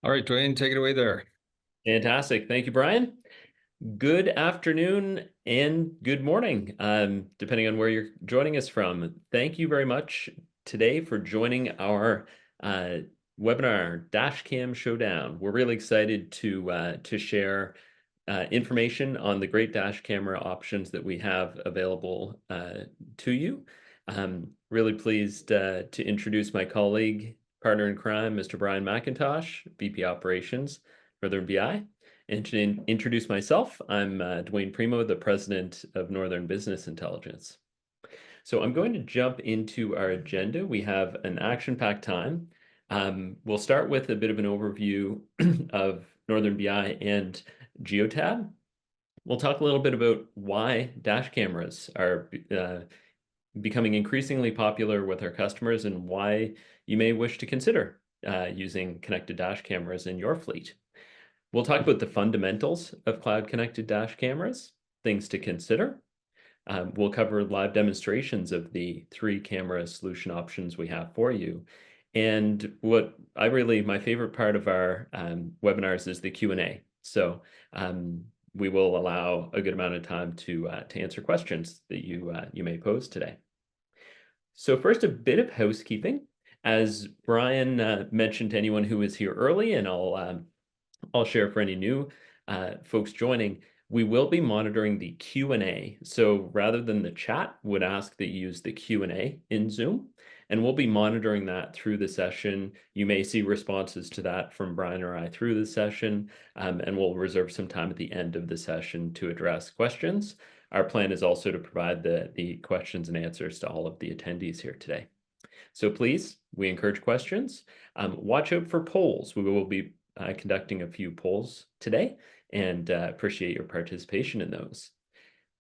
All right, Dwayne, take it away there. Fantastic. Thank you, Brian. Good afternoon and good morning, depending on where you're joining us from. Thank you very much today for joining our uh, webinar, Dashcam Showdown. We're really excited to share information on the great dash camera options that we have available to you. Really pleased to introduce my colleague, partner in crime, Mr. Brian McIntosh, VP Operations, Northern BI. And to introduce myself, I'm Dwayne Primo, the president of Northern Business Intelligence. So I'm going to jump into our agenda. We have an action-packed time. We'll start with a bit of an overview of Northern BI and Geotab. We'll talk a little bit about why dash cameras are becoming increasingly popular with our customers and why you may wish to consider using connected dash cameras in your fleet. We'll talk about the fundamentals of cloud-connected dash cameras, things to consider. We'll cover live demonstrations of the 3 camera solution options we have for you. And my favorite part of our webinars is the Q&A. So we will allow a good amount of time to answer questions that you may pose today. So first, a bit of housekeeping. As Brian mentioned to anyone who is here early, and I'll share for any new folks joining, we will be monitoring the Q&A. So rather than the chat, would ask that you use the Q&A in Zoom, and we'll be monitoring that through the session. You may see responses to that from Brian or I through the session, and we'll reserve some time at the end of the session to address questions. Our plan is also to provide the questions and answers to all of the attendees here today. So please, we encourage questions. Watch out for polls. We will be conducting a few polls today and appreciate your participation in those.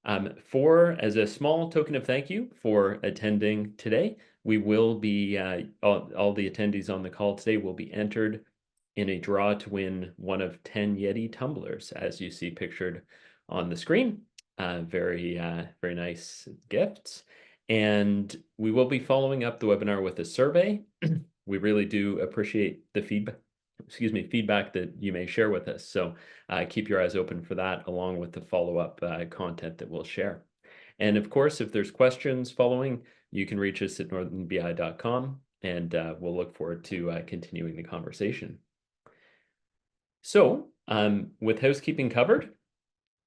As a small token of thank you for attending today, we will be, all the attendees on the call today will be entered in a draw to win one of 10 Yeti tumblers, as you see pictured on the screen. Very nice gifts. And we will be following up the webinar with a survey. We really do appreciate the feedback that you may share with us. So keep your eyes open for that, along with the follow-up content that we'll share. And of course, if there's questions following, you can reach us at northernbi.com, and we'll look forward to continuing the conversation. So with housekeeping covered,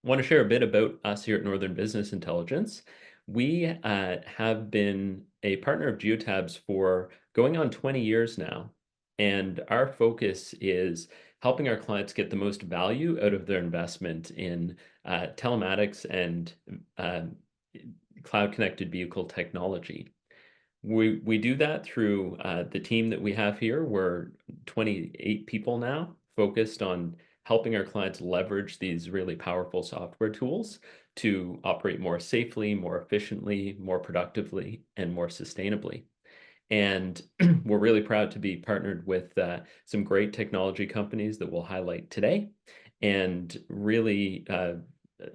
I want to share a bit about us here at Northern Business Intelligence. We have been a partner of Geotab's for going on 20 years now, and our focus is helping our clients get the most value out of their investment in telematics and cloud-connected vehicle technology. We do that through the team that we have here. We're 28 people now, focused on helping our clients leverage these really powerful software tools to operate more safely, more efficiently, more productively, and more sustainably. And we're really proud to be partnered with some great technology companies that we'll highlight today. And really,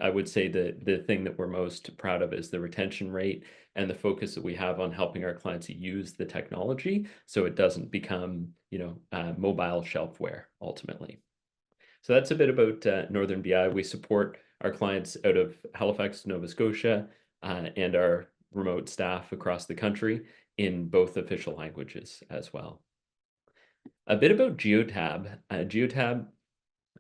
I would say the thing that we're most proud of is the retention rate and the focus that we have on helping our clients use the technology so it doesn't become, mobile shelfware ultimately. So that's a bit about Northern BI. We support our clients out of Halifax, Nova Scotia, and our remote staff across the country in both official languages as well. A bit about Geotab. Geotab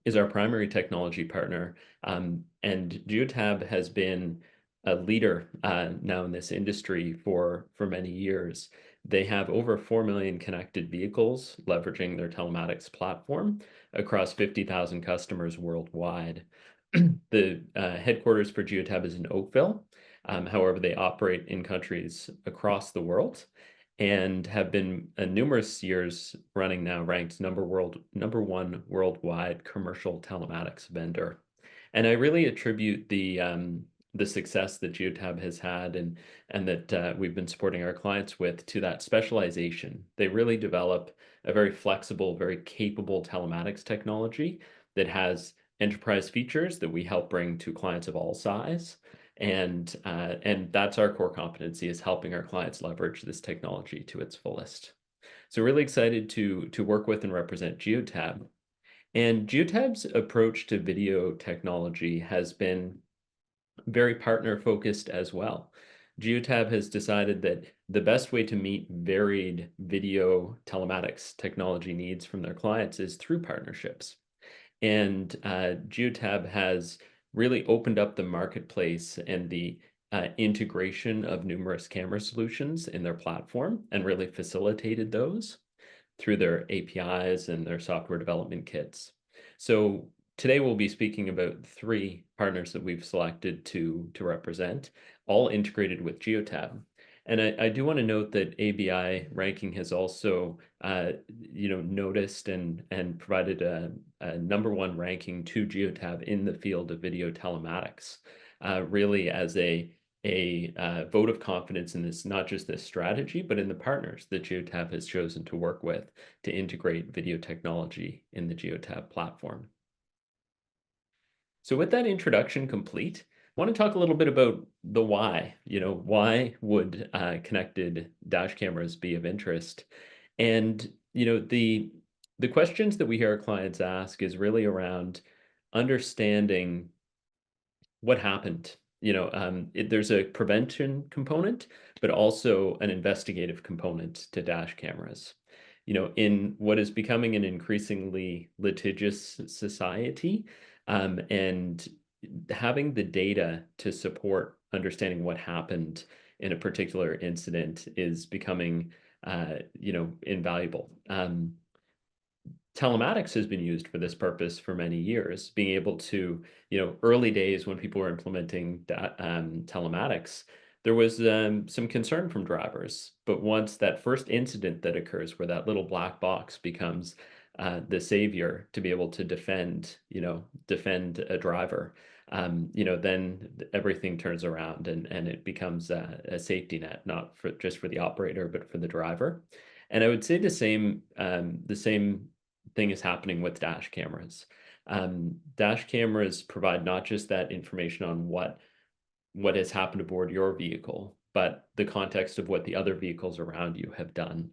is our primary technology partner, and Geotab has been a leader now in this industry for many years. They have over 4 million connected vehicles leveraging their telematics platform across 50,000 customers worldwide. The headquarters for Geotab is in Oakville. However, they operate in countries across the world and have been numerous years running now ranked number one worldwide commercial telematics vendor. And I really attribute the success that Geotab has had and that we've been supporting our clients with to that specialization. They really develop a very flexible, very capable telematics technology that has enterprise features that we help bring to clients of all size. And that's our core competency, is helping our clients leverage this technology to its fullest. So really excited to work with and represent Geotab. And Geotab's approach to video technology has been very partner focused as well. Geotab has decided that the best way to meet varied video telematics technology needs from their clients is through partnerships. And Geotab has really opened up the marketplace and the integration of numerous camera solutions in their platform and really facilitated those through their APIs and their software development kits. So today we'll be speaking about 3 partners that we've selected to represent, all integrated with Geotab. And I do want to note that ABI ranking has also, noticed and provided a #1 ranking to Geotab in the field of video telematics, really as a vote of confidence in this, not just this strategy, but in the partners that Geotab has chosen to work with to integrate video technology in the Geotab platform. So with that introduction complete, I want to talk a little bit about the why. Why would connected dash cameras be of interest? And the questions that we hear our clients ask is really around understanding what happened. There's a prevention component, but also an investigative component to dash cameras. In what is becoming an increasingly litigious society, and having the data to support understanding what happened in a particular incident is becoming, invaluable. Telematics has been used for this purpose for many years, being able to, early days when people were implementing telematics, there was some concern from drivers. But once that first incident that occurs where that little black box becomes the savior to be able to defend a driver, then everything turns around and it becomes a safety net, not just for the operator, but for the driver. And I would say the same thing is happening with dash cameras. Dash cameras provide not just that information on what has happened aboard your vehicle, but the context of what the other vehicles around you have done.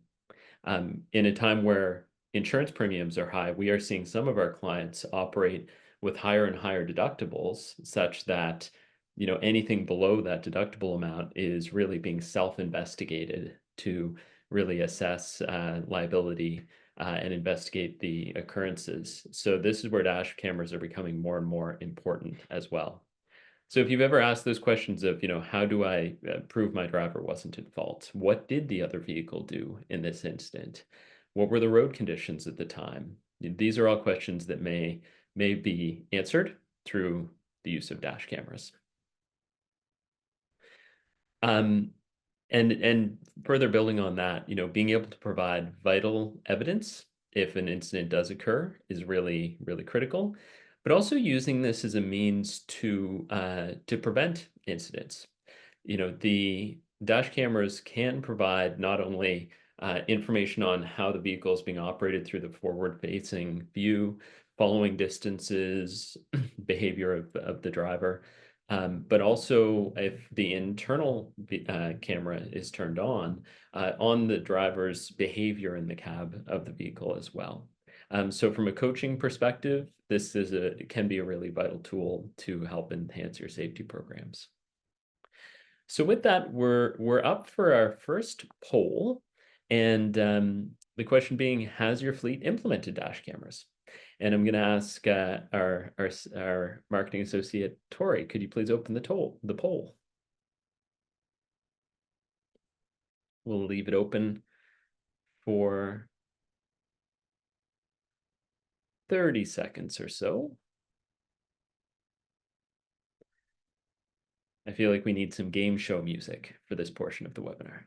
In a time where insurance premiums are high, we are seeing some of our clients operate with higher and higher deductibles, such that anything below that deductible amount is really being self-investigated to really assess liability and investigate the occurrences. So this is where dash cameras are becoming more and more important as well. So if you've ever asked those questions of, how do I prove my driver wasn't at fault? What did the other vehicle do in this incident? What were the road conditions at the time? These are all questions that may be answered through the use of dash cameras. And further building on that, being able to provide vital evidence if an incident does occur is really, really critical, but also using this as a means to prevent incidents. The dash cameras can provide not only information on how the vehicle is being operated through the forward-facing view, following distances, behavior of the driver, but also if the internal camera is turned on the driver's behavior in the cab of the vehicle as well. So from a coaching perspective, this can be a really vital tool to help enhance your safety programs. So with that, we're up for our first poll, and the question being, has your fleet implemented dash cameras? And I'm going to ask our marketing associate, Tori, could you please open the poll? We'll leave it open for 30 seconds or so. I feel like we need some game show music for this portion of the webinar.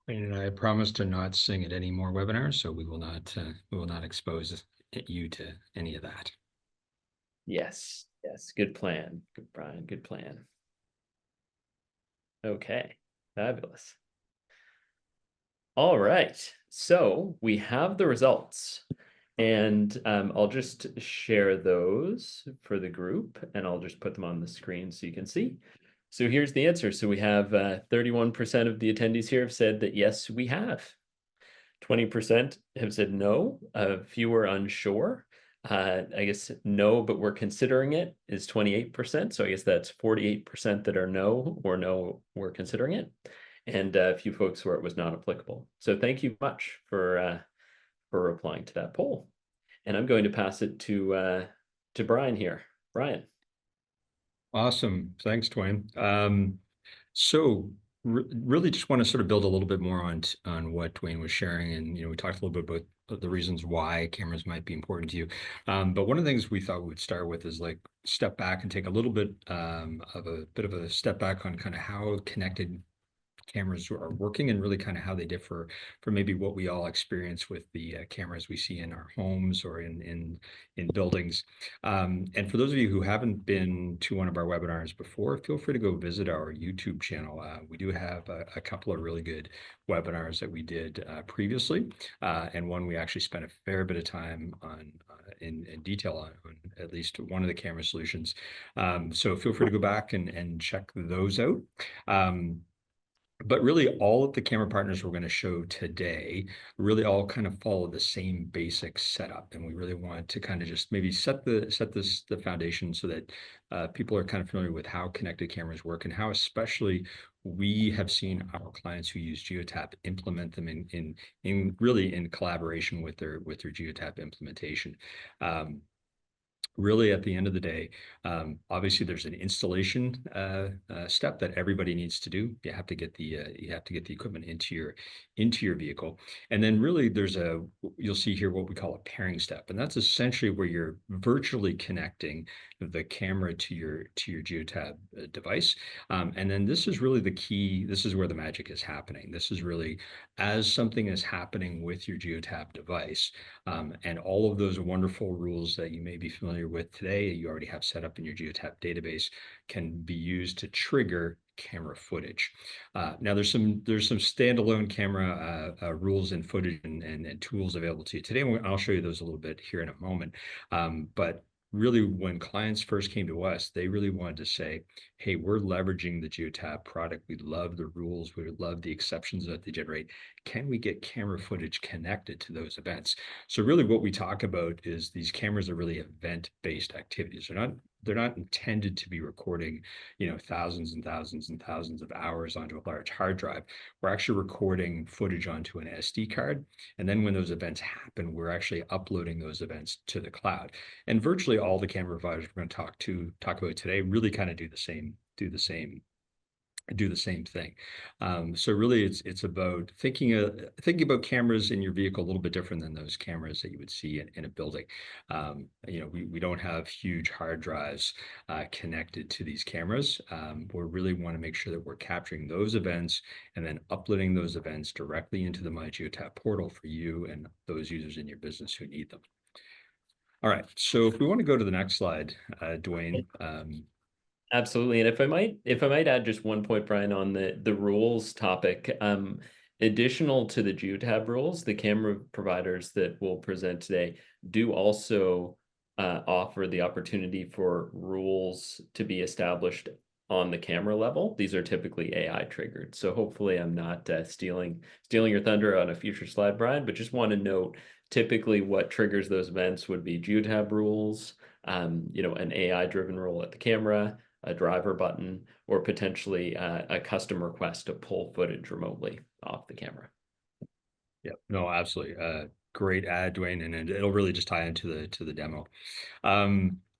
And I promise to not sing at any more webinars, so we will not expose you to any of that. Yes, good plan. Good, Brian, good plan. Okay, fabulous. All right, so we have the results, and I'll just share those for the group, and I'll just put them on the screen so you can see. So here's the answer. So we have 31% of the attendees here have said that yes, we have. 20% have said no. A few were unsure. I guess no, but we're considering it is 28%. So I guess that's 48% that are no, or no, we're considering it. And a few folks where it was not applicable. So thank you much for replying to that poll. And I'm going to pass it to Brian here. Brian. Awesome. Thanks, Dwayne. So really just want to sort of build a little bit more on what Dwayne was sharing. And, we talked a little bit about the reasons why cameras might be important to you. But one of the things we thought we would start with is like step back and take a little bit of a step back on kind of how connected cameras are working and really kind of how they differ from maybe what we all experience with the cameras we see in our homes or in buildings. And for those of you who haven't been to one of our webinars before, feel free to go visit our YouTube channel. We do have a couple of really good webinars that we did previously, and one we actually spent a fair bit of time on in detail on at least one of the camera solutions. So feel free to go back and check those out. But really all of the camera partners we're going to show today really all kind of follow the same basic setup. And we really want to kind of just maybe set the foundation so that people are kind of familiar with how connected cameras work and how especially we have seen our clients who use Geotab implement them in really in collaboration with their Geotab implementation. Really, at the end of the day, obviously there's an installation step that everybody needs to do. You have to get the equipment into your vehicle, and then really you'll see here what we call a pairing step, and that's essentially where you're virtually connecting the camera to your Geotab device, and then this is really the key. This is where the magic is happening. This is really as something is happening with your Geotab device, and all of those wonderful rules that you may be familiar with today, you already have set up in your Geotab database, can be used to trigger camera footage. Now there's some standalone camera rules and footage and tools available to you today. I'll show you those a little bit here in a moment. But really, when clients first came to us, they really wanted to say, hey, we're leveraging the Geotab product. We love the rules. We love the exceptions that they generate. Can we get camera footage connected to those events? So really what we talk about is these cameras are really event-based activities. They're not intended to be recording, thousands and thousands and thousands of hours onto a large hard drive. We're actually recording footage onto an SD card. And then when those events happen, we're actually uploading those events to the cloud. And virtually all the camera providers we're going to talk about today really kind of do the same thing. So really it's about thinking about cameras in your vehicle a little bit different than those cameras that you would see in a building. We don't have huge hard drives connected to these cameras. We really want to make sure that we're capturing those events and then uploading those events directly into the My Geotab portal for you and those users in your business who need them. All right, so if we want to go to the next slide, Dwayne. Absolutely. And if I might add just one point, Brian, on the rules topic, additional to the Geotab rules, the camera providers that we'll present today do also offer the opportunity for rules to be established on the camera level. These are typically AI triggered. So hopefully I'm not stealing your thunder on a future slide, Brian, but just want to note typically what triggers those events would be Geotab rules, an AI driven rule at the camera, a driver button, or potentially a custom request to pull footage remotely off the camera. Yeah, no, absolutely. Great ad, Dwayne, and it'll really just tie into the demo.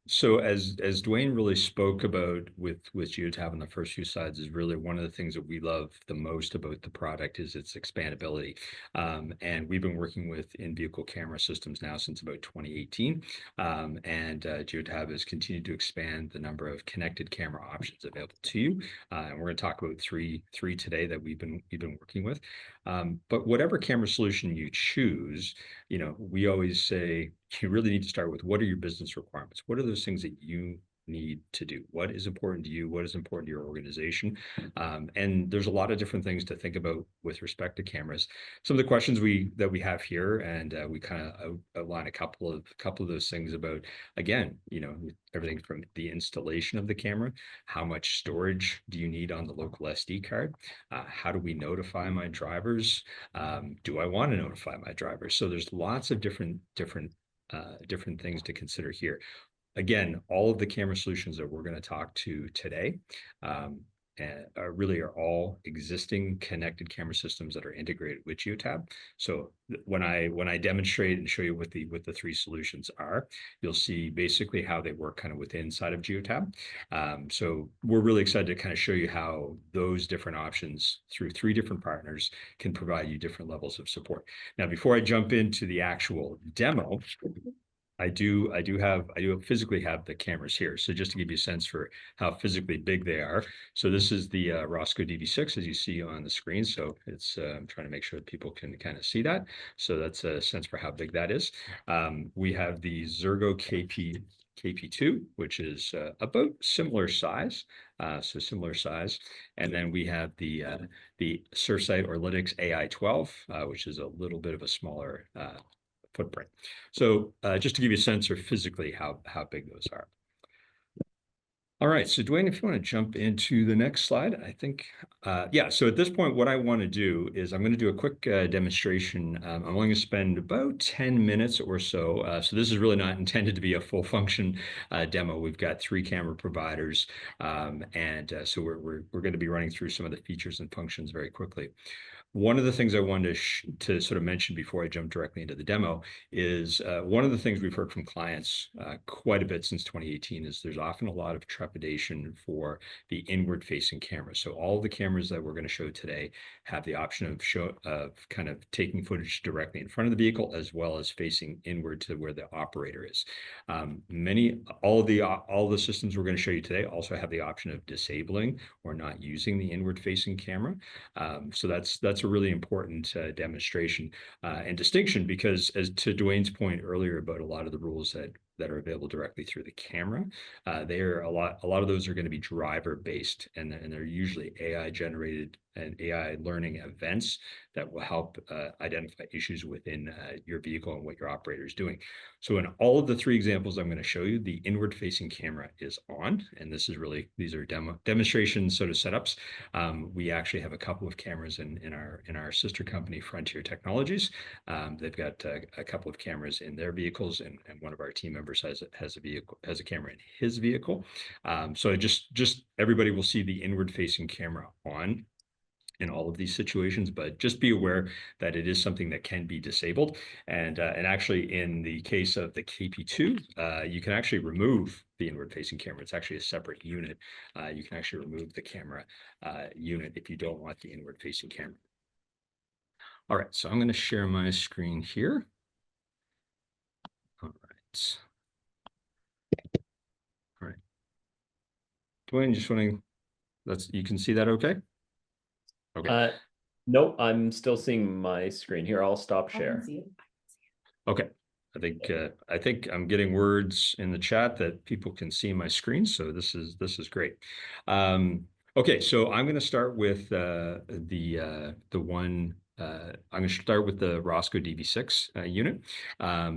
So as Dwayne really spoke about with Geotab in the first few slides, is really one of the things that we love the most about the product is its expandability. And we've been working with in-vehicle camera systems now since about 2018. And Geotab has continued to expand the number of connected camera options available to you. And we're going to talk about three today that we've been working with. But whatever camera solution you choose, we always say you really need to start with what are your business requirements? What are those things that you need to do? What is important to you? What is important to your organization? And there's a lot of different things to think about with respect to cameras. Some of the questions that we have here, and we kind of outline a couple of those things about, again, everything from the installation of the camera, how much storage do you need on the local SD card? How do we notify my drivers? Do I want to notify my drivers? So there's lots of different things to consider here. Again, all of the camera solutions that we're going to talk to today really are all existing connected camera systems that are integrated with Geotab. So when I demonstrate and show you what the three solutions are, you'll see basically how they work kind of within inside of Geotab. So we're really excited to kind of show you how those different options through three different partners can provide you different levels of support. Now, before I jump into the actual demo, I do physically have the cameras here. So just to give you a sense for how physically big they are. So this is the ROSCO DV6, as you see on the screen. So it's I'm trying to make sure that people can kind of see that. So that's a sense for how big that is. We have the Xirgo KP2, which is about similar size. So similar size. And then we have the Surfsight or Linux AI12, which is a little bit of a smaller footprint. So just to give you a sense of physically how big those are. All right, so Dwayne, if you want to jump into the next slide, I think, yeah, so at this point, what I want to do is I'm going to do a quick demonstration. I'm only going to spend about 10 minutes or so. So this is really not intended to be a full function demo. We've got 3 camera providers, and so we're going to be running through some of the features and functions very quickly. One of the things I wanted to sort of mention before I jump directly into the demo is one of the things we've heard from clients quite a bit since 2018 is there's often a lot of trepidation for the inward-facing camera. So all the cameras that we're going to show today have the option of kind of taking footage directly in front of the vehicle as well as facing inward to where the operator is. All the systems we're going to show you today also have the option of disabling or not using the inward-facing camera. So that's a really important demonstration and distinction, because as to Dwayne's point earlier about a lot of the rules that are available directly through the camera, a lot of those are going to be driver based, and they're usually AI generated and AI learning events that will help identify issues within your vehicle and what your operator is doing. So in all of the 3 examples I'm going to show you, the inward facing camera is on, and these are demonstration sort of setups. We actually have a couple of cameras in our sister company, Frontier Technologies. They've got a couple of cameras in their vehicles, and one of our team members has a camera in his vehicle. So just everybody will see the inward facing camera on in all of these situations, but just be aware that it is something that can be disabled. And actually, in the case of the KP2, you can actually remove the inward-facing camera. It's actually a separate unit. You can actually remove the camera unit if you don't want the inward-facing camera. All right, so I'm going to share my screen here. All right. All right. Dwayne, just wanting you can see that okay? Okay. No, I'm still seeing my screen here. I'll stop share. Okay. I think I'm getting words in the chat that people can see my screen, so this is great. Okay, so I'm going to start with I'm going to start with the ROSCO DV6 unit.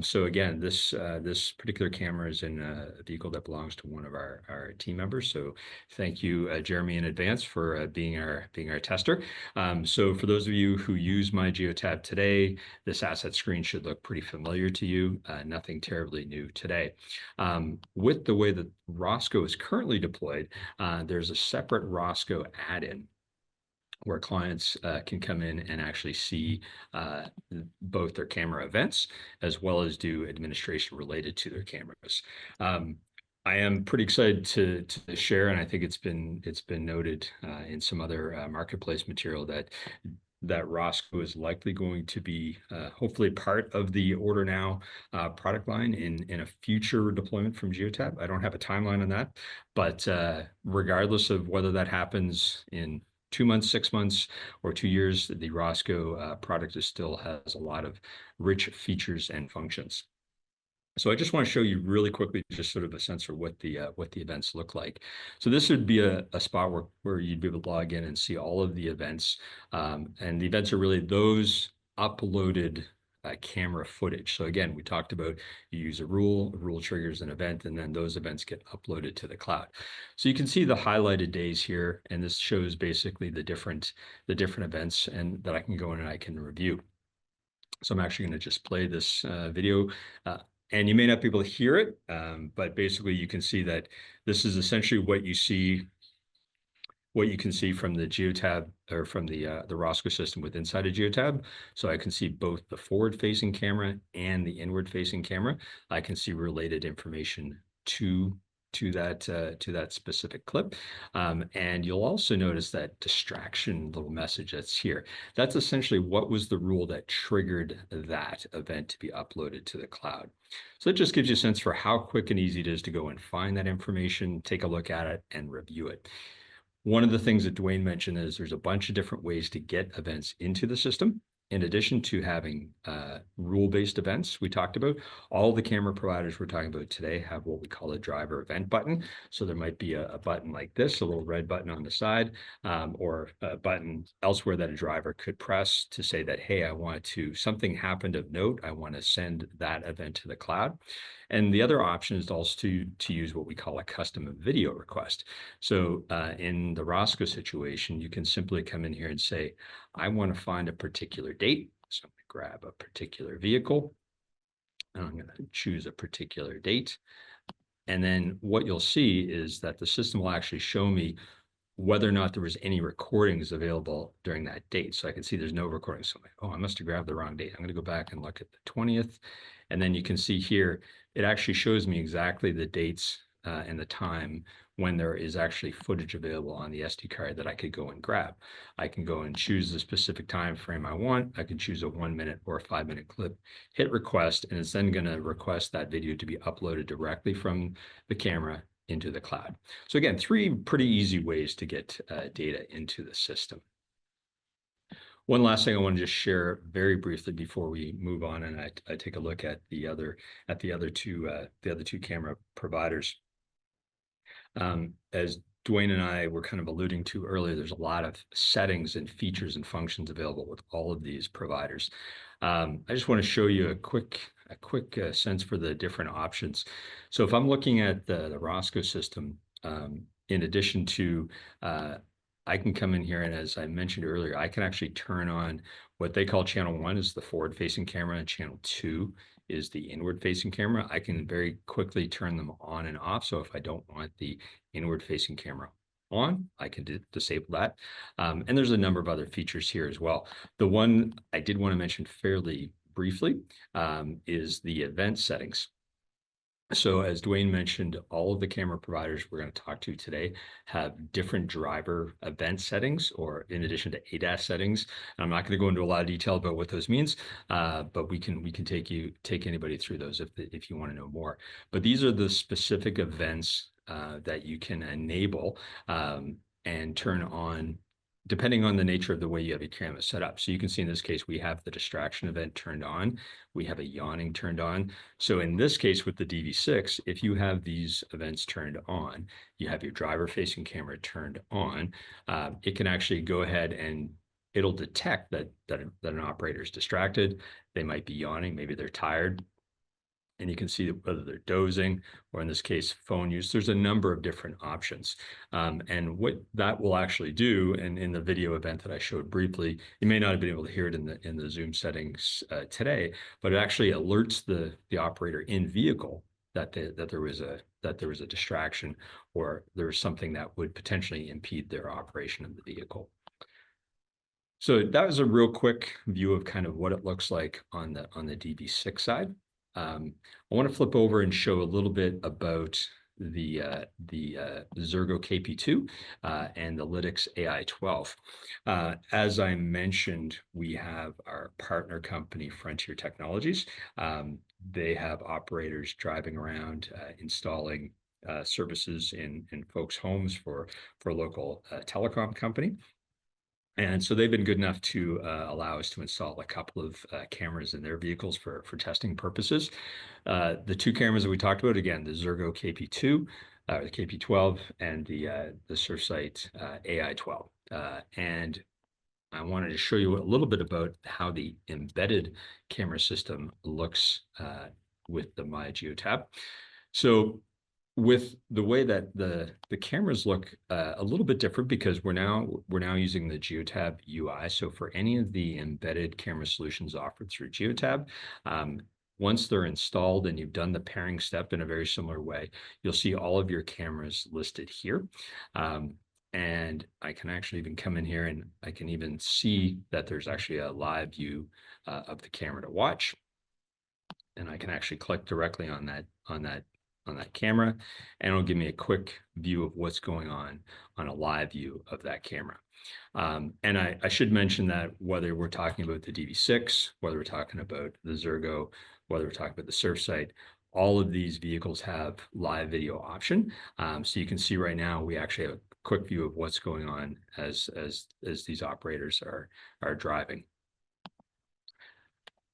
So again, this particular camera is in a vehicle that belongs to one of our team members. So thank you, Jeremy, in advance for being our tester. So for those of you who use my Geotab today, this asset screen should look pretty familiar to you. Nothing terribly new today. With the way that ROSCO is currently deployed, there's a separate ROSCO add-in where clients can come in and actually see both their camera events as well as do administration related to their cameras. I am pretty excited to share, and I think it's been noted in some other marketplace material that ROSCO is likely going to be hopefully part of the Order Now product line in a future deployment from Geotab. I don't have a timeline on that, but regardless of whether that happens in 2 months, 6 months, or 2 years, the ROSCO product still has a lot of rich features and functions. So I just want to show you really quickly, just sort of a sense for what the events look like. So this would be a spot where you'd be able to log in and see all of the events. And the events are really those uploaded camera footage. So again, we talked about you use a rule triggers an event, and then those events get uploaded to the cloud. So you can see the highlighted days here, and this shows basically the different events and that I can go in and I can review. So I'm actually going to just play this video. And you may not be able to hear it, but basically you can see that this is essentially what you can see from the geotab or from the ROSCO system with inside a geotab. So I can see both the forward-facing camera and the inward-facing camera. I can see related information to that specific clip. And you'll also notice that distraction little message that's here. That's essentially what was the rule that triggered that event to be uploaded to the cloud. So it just gives you a sense for how quick and easy it is to go and find that information, take a look at it, and review it. One of the things that Dwayne mentioned is there's a bunch of different ways to get events into the system. In addition to having rule-based events we talked about, all the camera providers we're talking about today have what we call a driver event button. So there might be a button like this, a little red button on the side, or a button elsewhere that a driver could press to say that, hey, something happened of note, I want to send that event to the cloud. And the other option is also to use what we call a custom video request. So in the ROSCO situation, you can simply come in here and say, I want to find a particular date. So I'm going to grab a particular vehicle, and I'm going to choose a particular date. And then what you'll see is that the system will actually show me whether or not there was any recordings available during that date. So I can see there's no recordings. So I'm like, oh, I must have grabbed the wrong date. I'm going to go back and look at the 20th. And then you can see here, it actually shows me exactly the dates and the time when there is actually footage available on the SD card that I could go and grab. I can go and choose the specific time frame I want. I can choose a 1 minute or a 5 minute clip, hit request, and it's then going to request that video to be uploaded directly from the camera into the cloud. So again, 3 pretty easy ways to get data into the system. One last thing I want to just share very briefly before we move on, and I take a look at the other two camera providers. As Dwayne and I were kind of alluding to earlier, there's a lot of settings and features and functions available with all of these providers. I just want to show you a quick sense for the different options. So if I'm looking at the ROSCO system, in addition to I can come in here, and as I mentioned earlier, I can actually turn on what they call channel 1 is the forward-facing camera, and channel 2 is the inward-facing camera. I can very quickly turn them on and off. So if I don't want the inward-facing camera on, I can disable that. And there's a number of other features here as well. The one I did want to mention fairly briefly is the event settings. So as Dwayne mentioned, all of the camera providers we're going to talk to today have different driver event settings, or in addition to ADAS settings. And I'm not going to go into a lot of detail about what those means, but we can take anybody through those if you want to know more. But these are the specific events that you can enable and turn on depending on the nature of the way you have your camera set up. So you can see in this case, we have the distraction event turned on. We have a yawning turned on. So in this case with the DV6, if you have these events turned on, you have your driver facing camera turned on, it can actually go ahead and it'll detect that an operator is distracted. They might be yawning, maybe they're tired. And you can see whether they're dozing or in this case, phone use. There's a number of different options. And what that will actually do, and in the video event that I showed briefly, you may not have been able to hear it in the Zoom settings today, but it actually alerts the operator in vehicle that there was a distraction or there was something that would potentially impede their operation of the vehicle. So that was a real quick view of kind of what it looks like on the DV6 side. I want to flip over and show a little bit about the Xirgo KP2 and the Lytx AI12. As I mentioned, we have our partner company, Frontier Technologies. They have operators driving around installing services in folks' homes for a local telecom company. And so they've been good enough to allow us to install a couple of cameras in their vehicles for testing purposes. The two cameras that we talked about, again, the Xirgo KP2, the KP12, and the Surfsight AI12. And I wanted to show you a little bit about how the embedded camera system looks with the My Geotab. So with the way that the cameras look a little bit different, because we're now using the Geotab UI. So for any of the embedded camera solutions offered through Geotab, once they're installed and you've done the pairing step in a very similar way, you'll see all of your cameras listed here. And I can actually even come in here and I can even see that there's actually a live view of the camera to watch. And I can actually click directly on that camera, and it'll give me a quick view of what's going on a live view of that camera. And I should mention that whether we're talking about the DV6, whether we're talking about the Xirgo, whether we're talking about the Surfsight, all of these vehicles have live video option. So you can see right now, we actually have a quick view of what's going on as these operators are driving.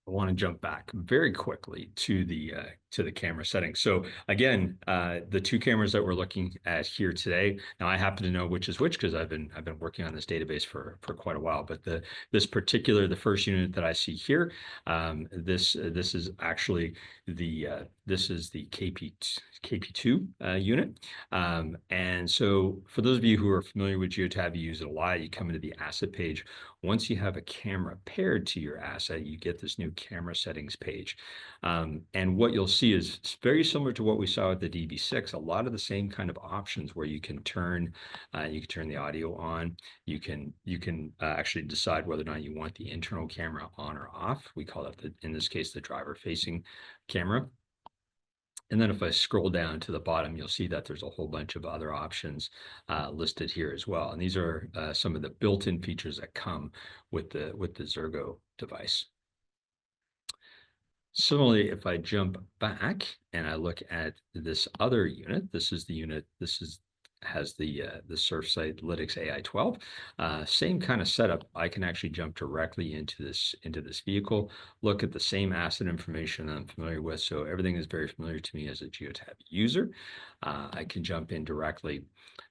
I want to jump back very quickly to the camera settings. So again, the two cameras that we're looking at here today. Now I happen to know which is which because I've been working on this database for quite a while. But the first unit that I see here, this is actually the KP2 unit. And so for those of you who are familiar with Geotab, you use it a lot. You come into the asset page. Once you have a camera paired to your asset, you get this new camera settings page. And what you'll see is very similar to what we saw with the DV6, a lot of the same kind of options where you can turn the audio on. You can actually decide whether or not you want the internal camera on or off. We call that, in this case, the driver facing camera. And then if I scroll down to the bottom, you'll see that there's a whole bunch of other options listed here as well. And these are some of the built-in features that come with the Xirgo device. Similarly, if I jump back and I look at this other unit, this is the unit, has the Surfsight Lytix AI12. Same kind of setup. I can actually jump directly into this vehicle, look at the same asset information that I'm familiar with. So everything is very familiar to me as a Geotab user. I can jump in directly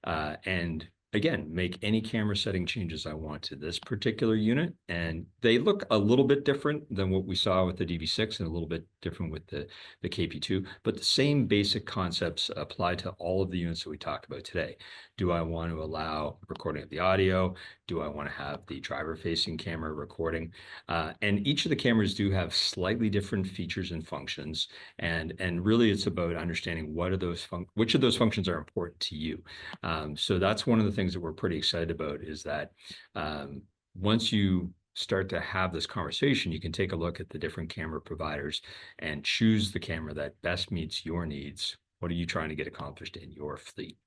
and again, make any camera setting changes I want to this particular unit. And they look a little bit different than what we saw with the DV6 and a little bit different with the KP2, but the same basic concepts apply to all of the units that we talked about today. Do I want to allow recording of the audio? Do I want to have the driver facing camera recording? And each of the cameras do have slightly different features and functions. And really it's about understanding which of those functions are important to you. So that's one of the things that we're pretty excited about, is that once you start to have this conversation, you can take a look at the different camera providers and choose the camera that best meets your needs. What are you trying to get accomplished in your fleet?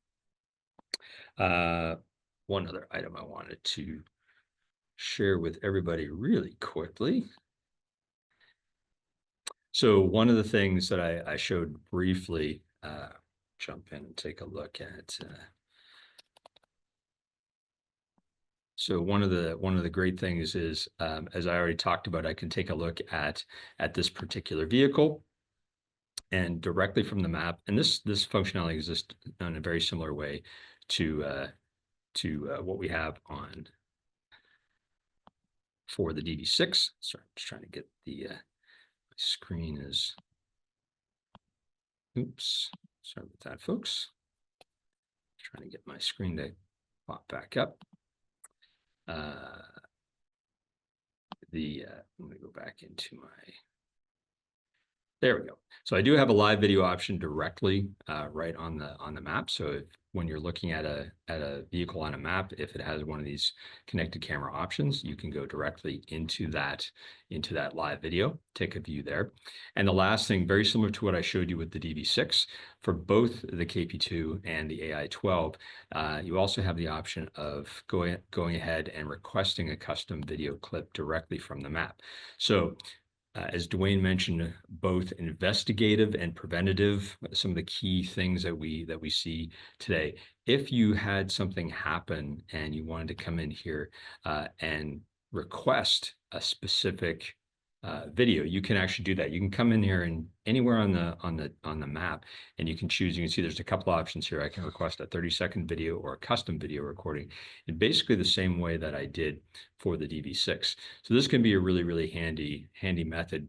One other item I wanted to share with everybody really quickly. So one of the things that I showed briefly, jump in and take a look at. So one of the great things is, as I already talked about, I can take a look at this particular vehicle and directly from the map. And this functionality exists in a very similar way to what we have on for the DV6. Sorry, I'm just trying to get the my screen is. Oops, sorry about that, folks. Trying to get my screen to pop back up. Let me go back into my. There we go. So I do have a live video option directly right on the map. So when you're looking at a vehicle on a map, if it has one of these connected camera options, you can go directly into that live video, take a view there. And the last thing, very similar to what I showed you with the DV6, for both the KP2 and the AI12, you also have the option of going ahead and requesting a custom video clip directly from the map. So as Dwayne mentioned, both investigative and preventative, some of the key things that we see today. If you had something happen and you wanted to come in here and request a specific video, you can actually do that. You can come in here and anywhere on the map, and you can choose. You can see there's a couple options here. I can request a 30-second video or a custom video recording in basically the same way that I did for the DV6. So this can be a really handy method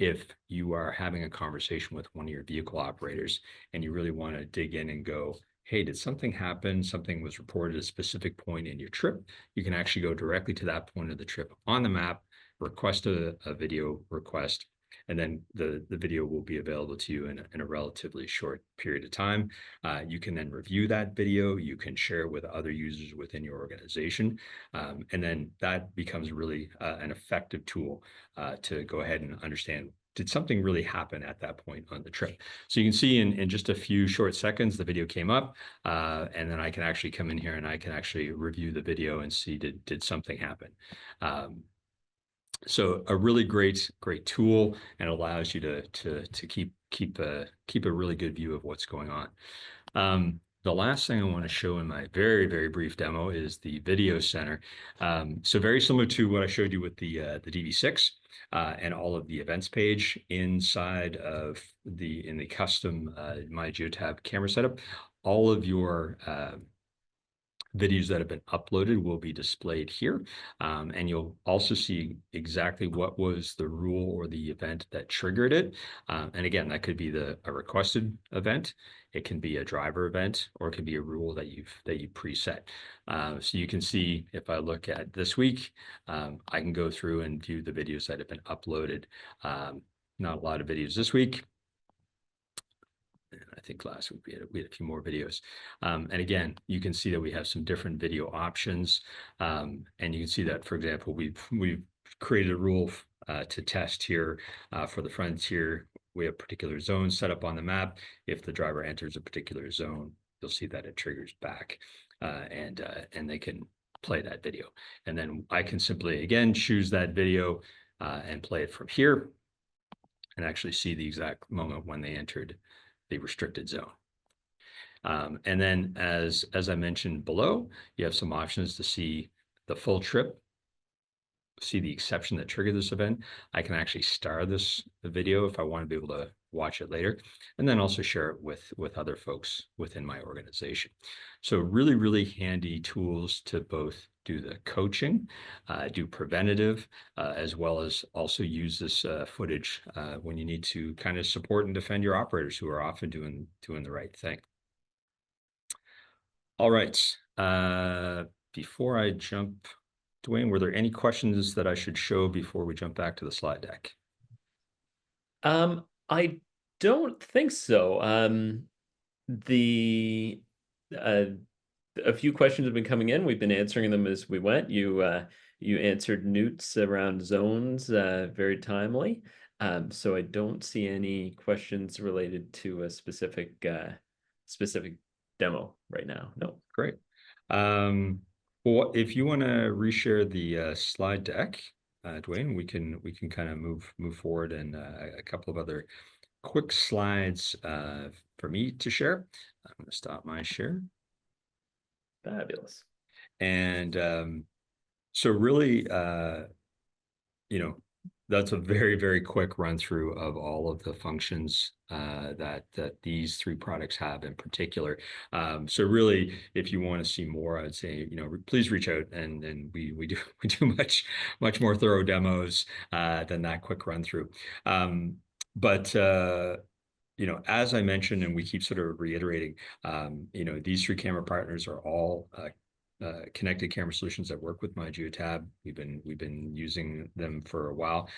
if you are having a conversation with one of your vehicle operators and you really want to dig in and go, hey, did something happen? Something was reported at a specific point in your trip. You can actually go directly to that point of the trip on the map, request a video request, and then the video will be available to you in a relatively short period of time. You can then review that video. You can share it with other users within your organization. And then that becomes really an effective tool to go ahead and understand, did something really happen at that point on the trip? So you can see in just a few short seconds, the video came up, and then I can actually come in here and I can actually review the video and see, did something happen? So a really great tool, and allows you to keep a really good view of what's going on. The last thing I want to show in my very brief demo is the video center. So very similar to what I showed you with the DV6 and all of the events page inside of in the custom My Geotab camera setup. All of your videos that have been uploaded will be displayed here. And you'll also see exactly what was the rule or the event that triggered it. And again, that could be a requested event. It can be a driver event, or it could be a rule that you preset. So you can see, if I look at this week, I can go through and view the videos that have been uploaded. Not a lot of videos this week. And I think last week we had a few more videos. And again, you can see that we have some different video options. And you can see that, for example, we've created a rule to test here for the frontier. We have particular zones set up on the map. If the driver enters a particular zone, you'll see that it triggers back, and they can play that video. And then I can simply, again, choose that video and play it from here, and actually see the exact moment when they entered the restricted zone. And then as I mentioned below, you have some options to see the full trip, see the exception that triggered this event. I can actually star this video if I want to be able to watch it later, and then also share it with other folks within my organization. So really handy tools to both do the coaching, do preventative, as well as also use this footage when you need to kind of support and defend your operators who are often doing the right thing. All right. Before I jump, Dwayne, were there any questions that I should show before we jump back to the slide deck? I don't think so. A few questions have been coming in. We've been answering them as we went. You answered Newt's around zones very timely. So I don't see any questions related to a specific demo right now. No. Great. Well, if you want to reshare the slide deck, Dwayne, we can kind of move forward, and a couple of other quick slides for me to share. I'm going to stop my share. Fabulous. And so really, that's a very quick run through of all of the functions that these three products have in particular. So really, if you want to see more, I'd say, please reach out, and we do much more thorough demos than that quick run through. But as I mentioned, and we keep sort of reiterating, these three camera partners are all connected camera solutions that work with My Geotab. We've been using them for a while.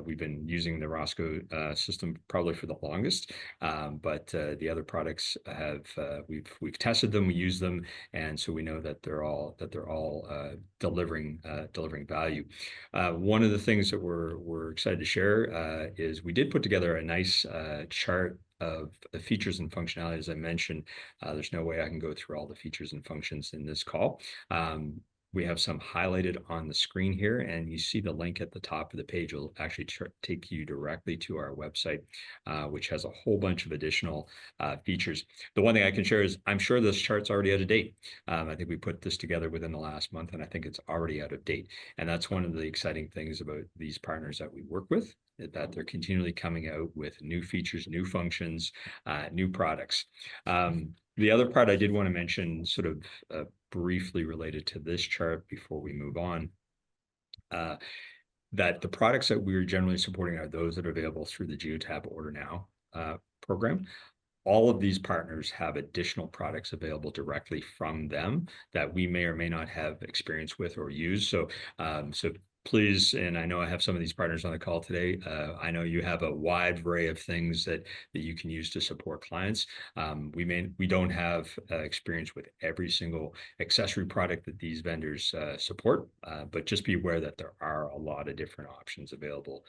We've been using the ROSCO system probably for the longest, but the other products have we've tested them, we use them, and so we know that they're all delivering value. One of the things that we're excited to share is we did put together a nice chart of the features and functionality. As I mentioned, there's no way I can go through all the features and functions in this call. We have some highlighted on the screen here, and you see the link at the top of the page will actually take you directly to our website, which has a whole bunch of additional features. The one thing I can share is I'm sure this chart's already out of date. I think we put this together within the last month, and I think it's already out of date. And that's one of the exciting things about these partners that we work with, that they're continually coming out with new features, new functions, new products. The other part I did want to mention, sort of briefly related to this chart before we move on, that the products that we're generally supporting are those that are available through the Geotab Order Now program. All of these partners have additional products available directly from them that we may or may not have experience with or use. So please, and I know I have some of these partners on the call today. I know you have a wide array of things that you can use to support clients. We don't have experience with every single accessory product that these vendors support, but just be aware that there are a lot of different options available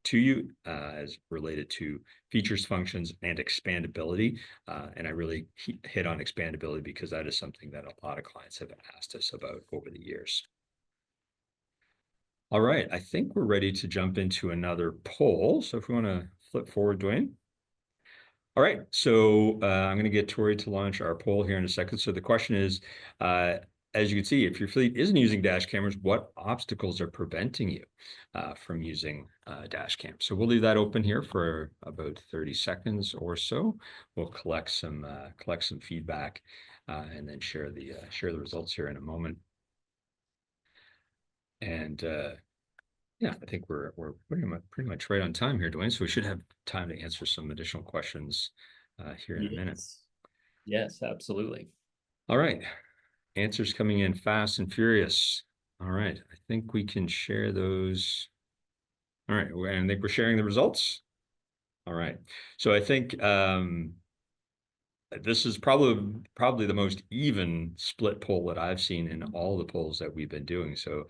to you as related to features, functions, and expandability. And I really hit on expandability because that is something that a lot of clients have asked us about over the years. All right, I think we're ready to jump into another poll. So if we want to flip forward, Dwayne. All right, so I'm going to get Tori to launch our poll here in a second. So the question is, as you can see, if your fleet isn't using dash cameras, what obstacles are preventing you from using dash cam? So we'll leave that open here for about 30 seconds or so. We'll collect some feedback and then share the results here in a moment. And yeah, I think we're pretty much right on time here, Dwayne. So we should have time to answer some additional questions here in a minute. Yes, absolutely. All right, answers coming in fast and furious. All right, I think we can share those. All right, and I think we're sharing the results. All right, so I think this is probably the most even split poll that I've seen in all the polls that we've been doing. So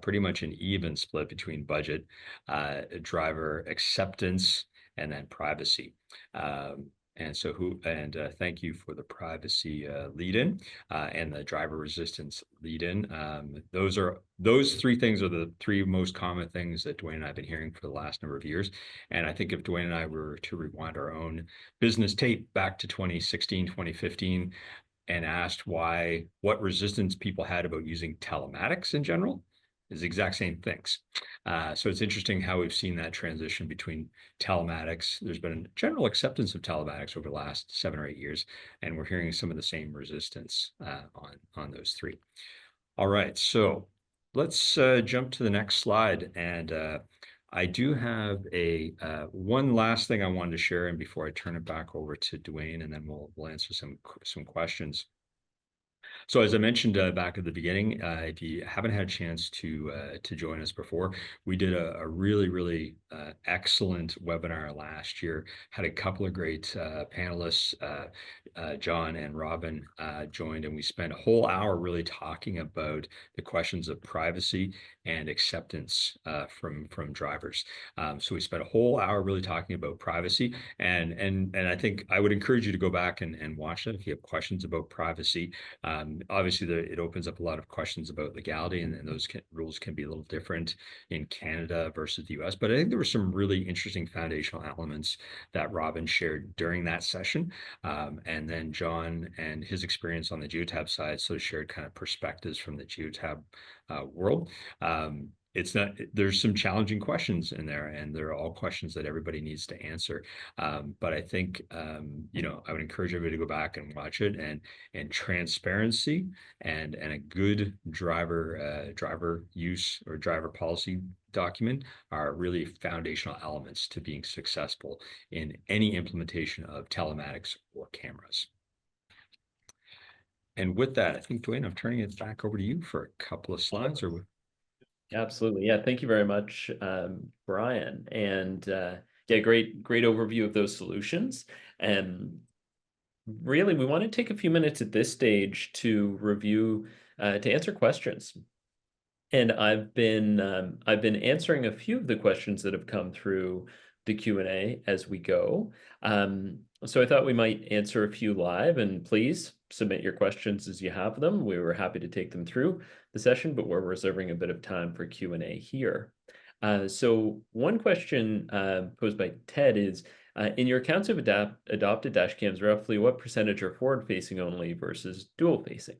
pretty much an even split between budget, driver acceptance, and then privacy. And so thank you for the privacy lead-in and the driver resistance lead-in. Those three things are the three most common things that Dwayne and I have been hearing for the last number of years. And I think if Dwayne and I were to rewind our own business tape back to 2016, 2015, and asked what resistance people had about using telematics in general, is the exact same things. So it's interesting how we've seen that transition between telematics. There's been a general acceptance of telematics over the last 7 or 8 years, and we're hearing some of the same resistance on those three. All right, so let's jump to the next slide. And I do have one last thing I wanted to share, and before I turn it back over to Dwayne, and then we'll answer some questions. So as I mentioned back at the beginning, if you haven't had a chance to join us before, we did a really excellent webinar last year. Had a couple of great panelists, John and Robin joined, and we spent a whole hour really talking about the questions of privacy and acceptance from drivers. So we spent a whole hour really talking about privacy, and I think I would encourage you to go back and watch that if you have questions about privacy. Obviously, it opens up a lot of questions about legality, and those rules can be a little different in Canada versus the US. But I think there were some really interesting foundational elements that Robin shared during that session. And then John and his experience on the Geotab side, so shared kind of perspectives from the Geotab world. There's some challenging questions in there, and they're all questions that everybody needs to answer. But I think, I would encourage everybody to go back and watch it, and transparency and a good driver use or driver policy document are really foundational elements to being successful in any implementation of telematics or cameras. And with that, I think, Dwayne, I'm turning it back over to you for a couple of slides. Absolutely. Yeah. Thank you very much, Brian. And yeah, great overview of those solutions. And really, we want to take a few minutes at this stage to review, to answer questions. And I've been answering a few of the questions that have come through the Q&A as we go. So I thought we might answer a few live, and please submit your questions as you have them. We were happy to take them through the session, but we're reserving a bit of time for Q&A here. So one question posed by Ted is, in your accounts of adopted dash cams, roughly what percentage are forward-facing only versus dual-facing?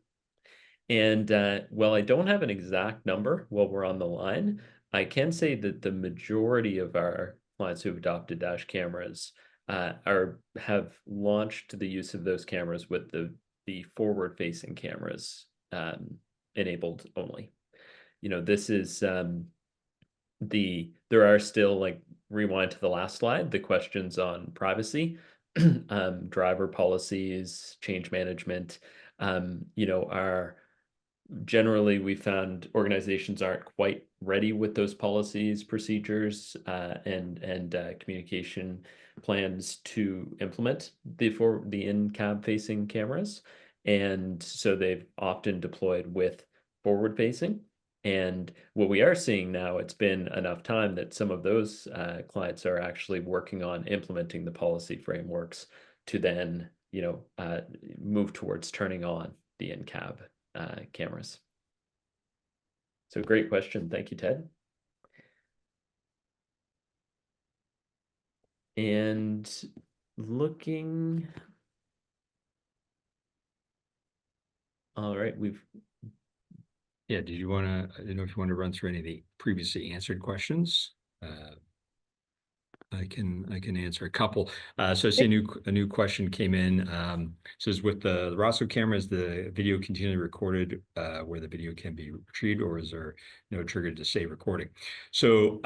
And while I don't have an exact number while we're on the line, I can say that the majority of our clients who have adopted dash cameras have launched the use of those cameras with the forward-facing cameras enabled only. You know, this is there are still, like, rewind to the last slide, the questions on privacy, driver policies, change management, you know, are generally we found organizations aren't quite ready with those policies, procedures, and communication plans to implement the in-cab facing cameras. And so they've often deployed with forward facing. And what we are seeing now, it's been enough time that some of those clients are actually working on implementing the policy frameworks to then, you know, move towards turning on the in-cab cameras. So great question. Thank you, Ted. And looking, all right, Yeah, did you want to, I don't know if you want to run through any of the previously answered questions? I can answer a couple. So I see a new question came in. Says, with the ROSCO cameras, the video continually recorded where the video can be retrieved, or is there no trigger to save recording? So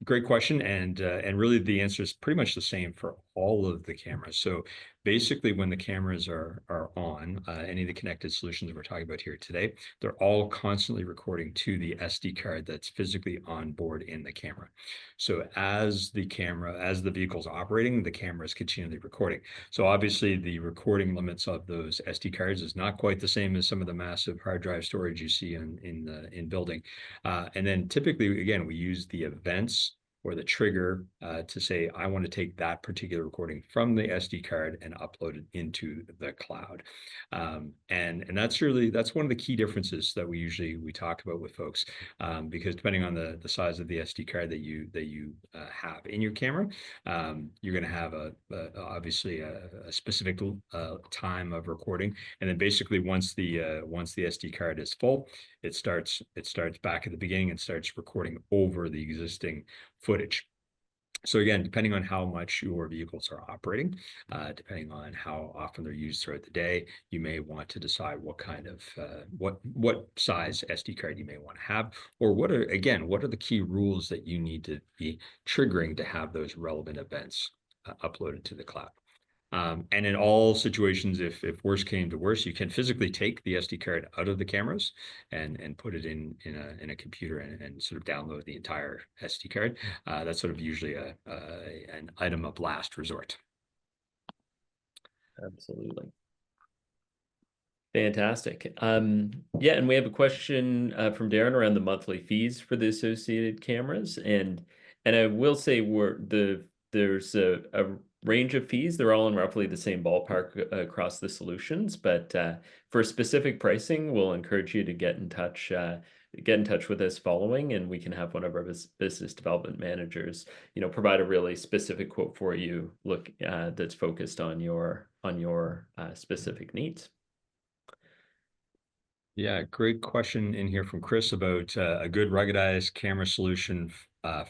great question, and really the answer is pretty much the same for all of the cameras. So basically, when the cameras are on, any of the connected solutions we're talking about here today, they're all constantly recording to the SD card that's physically on board in the camera. So as the vehicle's operating, the camera is continually recording. So obviously the recording limits of those SD cards is not quite the same as some of the massive hard drive storage you see in building. And then typically, again, we use the events or the trigger to say, I want to take that particular recording from the SD card and upload it into the cloud. And that's one of the key differences that we talk about with folks, because depending on the size of the SD card that you have in your camera, you're going to have obviously a specific time of recording, and then basically once the SD card is full, it starts back at the beginning and starts recording over the existing footage. So again, depending on how much your vehicles are operating, depending on how often they're used throughout the day, you may want to decide what kind of what size SD card you may want to have, or what are the key rules that you need to be triggering to have those relevant events uploaded to the cloud. And in all situations, if worse came to worse, you can physically take the SD card out of the cameras and put it in a computer and sort of download the entire SD card. That's sort of usually an item of last resort. absolutely. Fantastic. Yeah, and we have a question from Darren around the monthly fees for the associated cameras, and I will say there's a range of fees. They're all in roughly the same ballpark across the solutions, but for specific pricing, we'll encourage you to get in touch with us following, and we can have one of our business development managers, you know, provide a really specific quote for you, that's focused on your specific needs. Yeah, great question in here from Chris about a good ruggedized camera solution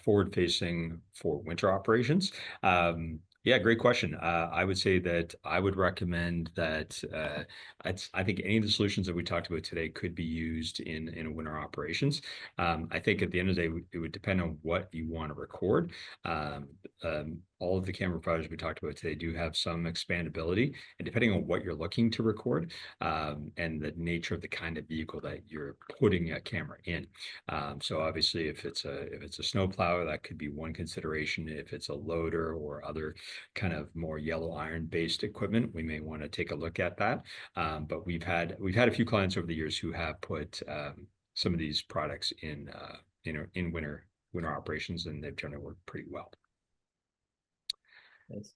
forward-facing for winter operations. Yeah, great question. I would say that I would recommend that I think any of the solutions that we talked about today could be used in winter operations. I think at the end of the day, it would depend on what you want to record. All of the camera providers we talked about today do have some expandability, and depending on what you're looking to record and the nature of the kind of vehicle that you're putting a camera in. So obviously, if it's a snowplow, that could be one consideration. If it's a loader or other kind of more yellow iron based equipment, we may want to take a look at that. But we've had a few clients over the years who have put some of these products in winter operations, and they've generally worked pretty well. Nice.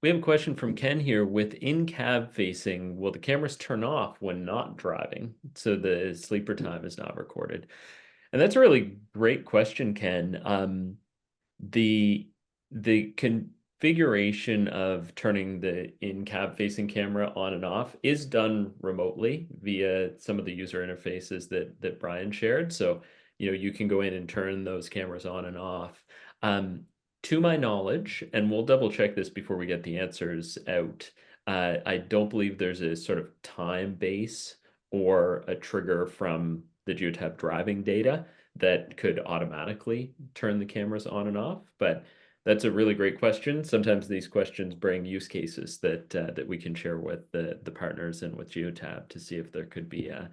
We have a question from Ken here. With in-cab facing, will the cameras turn off when not driving so the sleeper time is not recorded? And that's a really great question, Ken. The configuration of turning the in-cab facing camera on and off is done remotely via some of the user interfaces that Brian shared. So, you can go in and turn those cameras on and off. To my knowledge, and we'll double check this before we get the answers out, I don't believe there's a sort of time base or a trigger from the geotab driving data that could automatically turn the cameras on and off. But that's a really great question. Sometimes these questions bring use cases that we can share with the partners and with geotab to see if there could be a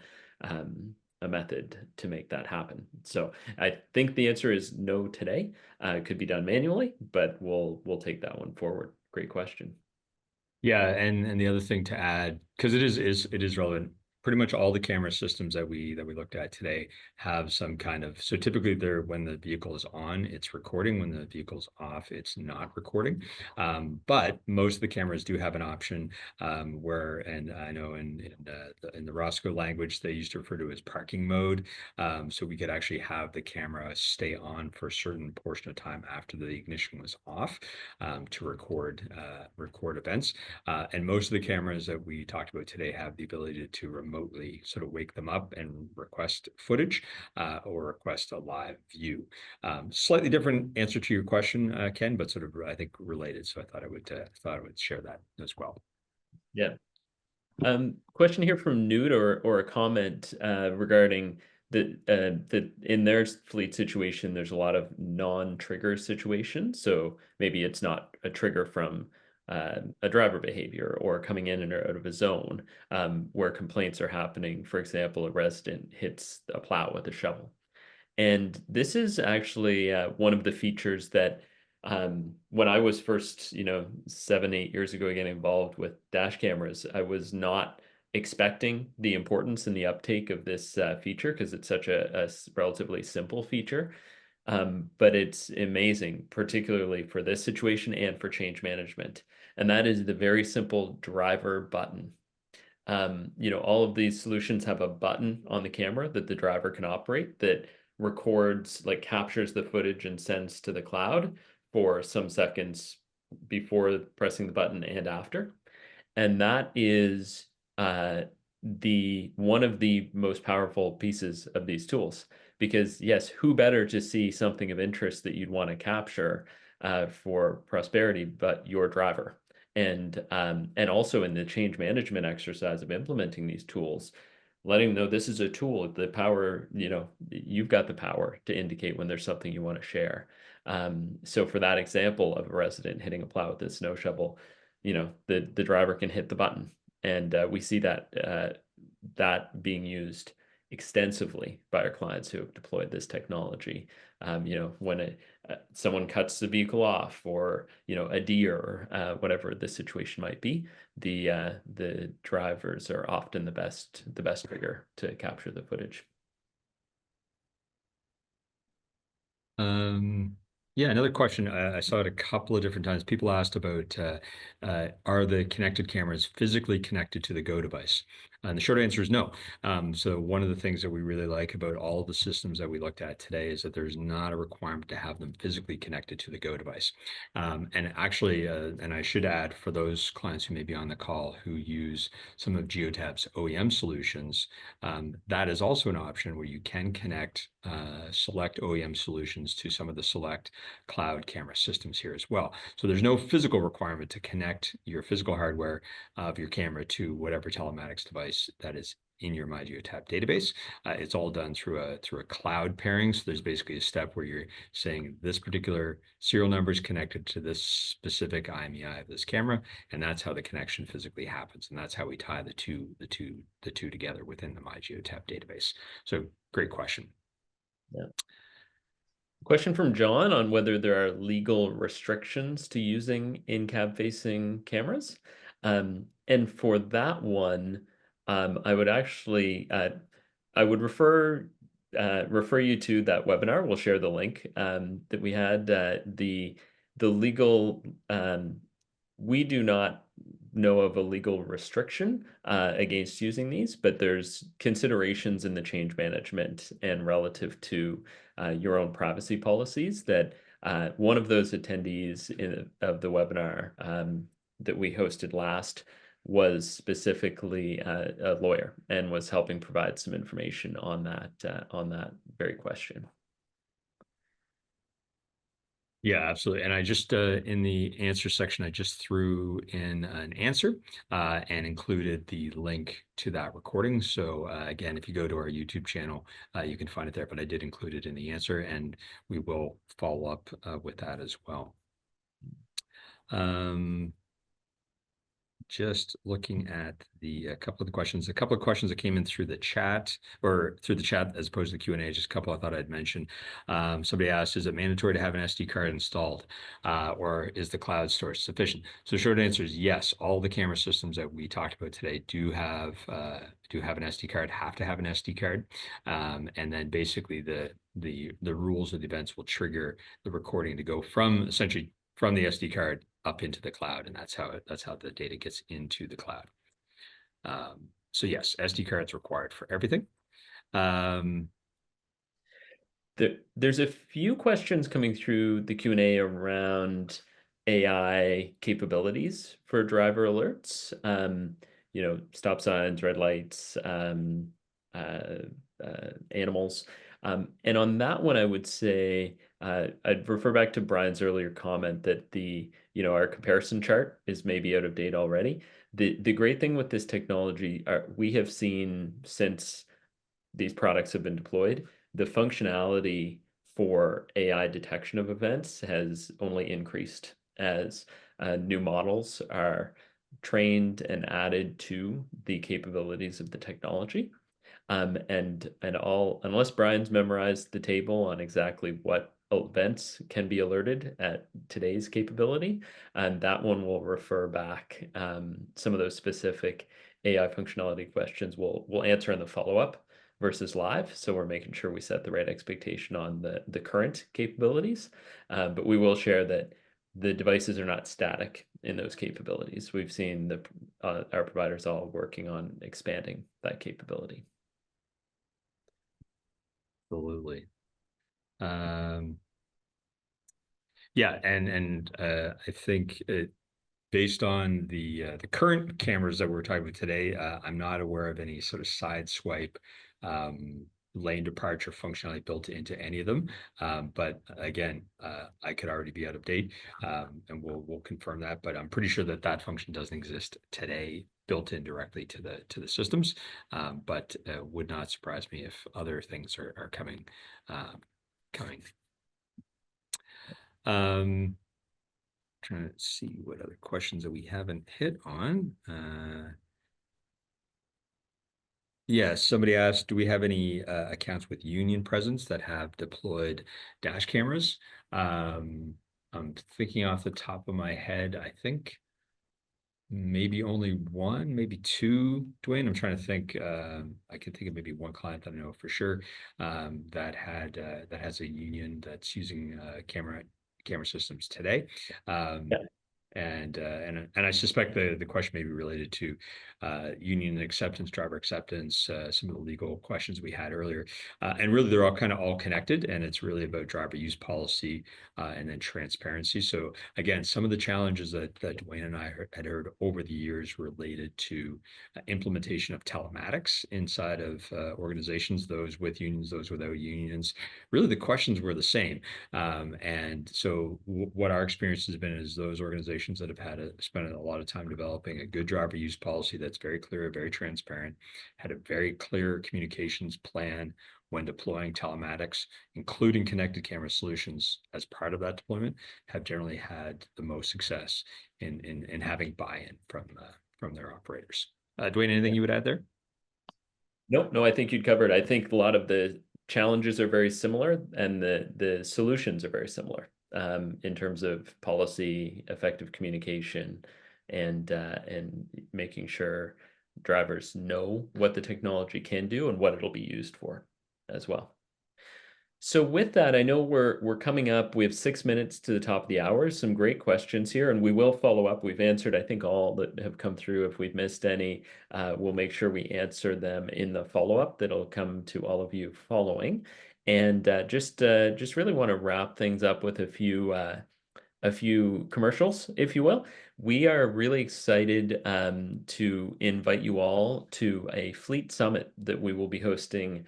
method to make that happen. So I think the answer is no today. It could be done manually, but we'll take that one forward. Great question. Yeah, and the other thing to add, because it is relevant. Pretty much all the camera systems that we looked at today have some kind of, so typically they're, when the vehicle is on, it's recording. When the vehicle's off, it's not recording. But most of the cameras do have an option where, and I know in the ROSCO language, they used to refer to it as parking mode. So we could actually have the camera stay on for a certain portion of time after the ignition was off to record events. And most of the cameras that we talked about today have the ability to remotely sort of wake them up and request footage or request a live view. Slightly different answer to your question, Ken, but sort of, I think, related. So I thought I would share that as well. Yeah. Question here from Newt, or a comment regarding that in their fleet situation, there's a lot of non-trigger situations. So maybe it's not a trigger from a driver behavior or coming in and out of a zone where complaints are happening. For example, a resident hits a plow with a shovel. And this is actually one of the features that when I was first, 7, 8 years ago, getting involved with dash cameras, I was not expecting the importance and the uptake of this feature because it's such a relatively simple feature. But it's amazing, particularly for this situation and for change management. And that is the very simple driver button. All of these solutions have a button on the camera that the driver can operate that records, like captures the footage and sends to the cloud for some seconds before pressing the button and after. And that is the one of the most powerful pieces of these tools. Because yes, who better to see something of interest that you'd want to capture for prosperity, but your driver. And also in the change management exercise of implementing these tools, letting them know this is a tool, the power, you've got the power to indicate when there's something you want to share. So for that example of a resident hitting a plow with a snow shovel, the driver can hit the button, and we see that being used extensively by our clients who have deployed this technology. When someone cuts the vehicle off, or a deer, whatever the situation might be, the drivers are often the best trigger to capture the footage. Yeah, another question. I saw it a couple of different times. People asked about are the connected cameras physically connected to the Go device? And the short answer is no. So one of the things that we really like about all of the systems that we looked at today is that there's not a requirement to have them physically connected to the Go device. And actually, and I should add, for those clients who may be on the call who use some of Geotab's OEM solutions, that is also an option where you can connect select OEM solutions to some of the select cloud camera systems here as well. So there's no physical requirement to connect your physical hardware of your camera to whatever telematics device that is in your MyGeotab database. It's all done through a cloud pairing. So there's basically a step where you're saying this particular serial number is connected to this specific IMEI of this camera, and that's how the connection physically happens, and that's how we tie the two together within the MyGeotab database. So great question. Yeah. Question from John on whether there are legal restrictions to using in-cab facing cameras. And for that one, I would actually I would refer you to that webinar. We'll share the link that we had. The legal we do not know of a legal restriction against using these, but there's considerations in the change management and relative to your own privacy policies that one of those attendees of the webinar that we hosted last was specifically a lawyer and was helping provide some information on that very question. Yeah, absolutely. And I just, in the answer section, I just threw in an answer and included the link to that recording. So again, if you go to our YouTube channel, you can find it there, but I did include it in the answer, and we will follow up with that as well. Just looking at a couple of the questions, that came in through the chat, or through the chat as opposed to the Q&A, just a couple I thought I'd mention. Somebody asked, is it mandatory to have an SD card installed, or is the cloud storage sufficient? So short answer is yes. All the camera systems that we talked about today do have an SD card, have to have an SD card. And then basically the rules of the events will trigger the recording to go essentially from the SD card up into the cloud, and that's how the data gets into the cloud. So yes, SD cards required for everything. There's a few questions coming through the Q&A around AI capabilities for driver alerts. Stop signs, red lights, animals. And on that one, I would say I'd refer back to Brian's earlier comment that our comparison chart is maybe out of date already. The great thing with this technology, we have seen since these products have been deployed, the functionality for AI detection of events has only increased as new models are trained and added to the capabilities of the technology. Unless Brian's memorized the table on exactly what events can be alerted at today's capability, and that one will refer back some of those specific AI functionality questions we'll answer in the follow-up versus live. So we're making sure we set the right expectation on the current capabilities, but we will share that the devices are not static in those capabilities. We've seen our providers all working on expanding that capability. Absolutely. Yeah, and I think based on the current cameras that we're talking about today, I'm not aware of any sort of side swipe lane departure functionality built into any of them. But again, I could already be out of date, and we'll confirm that. But I'm pretty sure that function doesn't exist today, built in directly to the systems. But would not surprise me if other things are coming. Trying to see what other questions that we haven't hit on. Yeah, somebody asked, do we have any accounts with union presence that have deployed dash cameras? I'm thinking off the top of my head, I think maybe only one, maybe two, Dwayne. I'm trying to think. I can think of maybe one client that I know for sure that has a union that's using camera systems today. And I suspect the question may be related to union acceptance, driver acceptance, some of the legal questions we had earlier. And really, they're all connected, and it's really about driver use policy and then transparency. So again, some of the challenges that Dwayne and I had heard over the years related to implementation of telematics inside of organizations, those with unions, those without unions. Really, the questions were the same. And so what our experience has been is those organizations that have had spent a lot of time developing a good driver use policy that's very clear, very transparent, had a very clear communications plan when deploying telematics, including connected camera solutions as part of that deployment, have generally had the most success in having buy-in from their operators. Dwayne, anything you would add there? No, I think you'd covered. I think a lot of the challenges are very similar, and the solutions are very similar in terms of policy, effective communication, and making sure drivers know what the technology can do and what it'll be used for as well. So with that, I know we're coming up. We have 6 minutes to the top of the hour. Some great questions here, and we will follow up. We've answered, I think, all that have come through. If we've missed any, we'll make sure we answer them in the follow-up that'll come to all of you following. And just really want to wrap things up with a few commercials, if you will. We are really excited to invite you all to a fleet summit that we will be hosting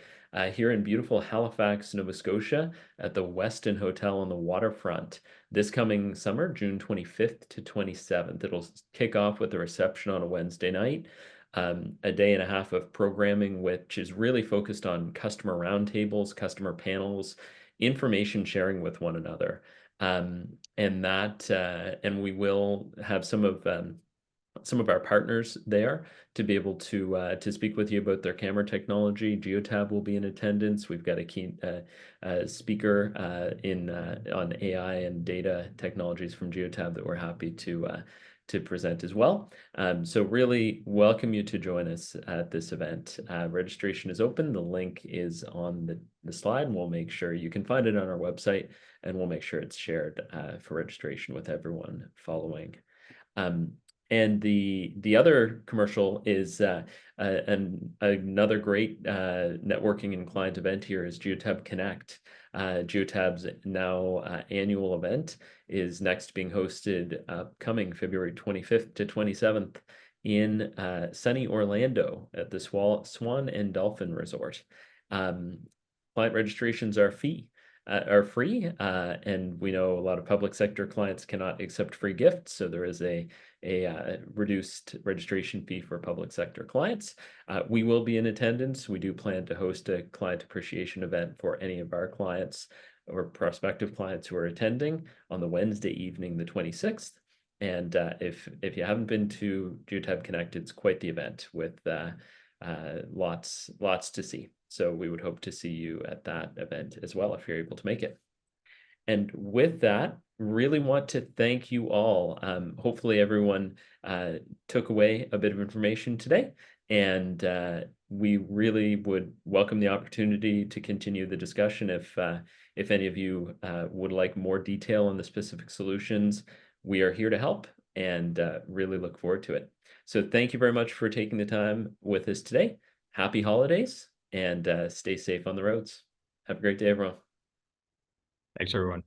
here in beautiful Halifax, Nova Scotia, at the Westin Hotel on the waterfront this coming summer, June 25th to 27th. It'll kick off with a reception on a Wednesday night. A day and a half of programming, which is really focused on customer roundtables, customer panels, information sharing with one another. And we will have some of our partners there to be able to speak with you about their camera technology. Geotab will be in attendance. We've got a key speaker on AI and data technologies from Geotab that we're happy to present as well. So really welcome you to join us at this event. Registration is open. The link is on the slide, and we'll make sure you can find it on our website, and we'll make sure it's shared for registration with everyone following. And the other commercial is another great networking and client event here is Geotab Connect. Geotab's now annual event is next being hosted coming February 25th to 27th in sunny Orlando at the Swan and Dolphin Resort. Client registrations are free, and we know a lot of public sector clients cannot accept free gifts, so there is a reduced registration fee for public sector clients. We will be in attendance. We do plan to host a client appreciation event for any of our clients or prospective clients who are attending on the Wednesday evening, the 26th. And if you haven't been to Geotab Connect, it's quite the event with lots to see. So we would hope to see you at that event as well if you're able to make it. And with that, really want to thank you all. Hopefully everyone took away a bit of information today, and we really would welcome the opportunity to continue the discussion if any of you would like more detail on the specific solutions. We are here to help, and really look forward to it. So thank you very much for taking the time with us today. Happy holidays, and stay safe on the roads. Have a great day, everyone. Thanks, everyone.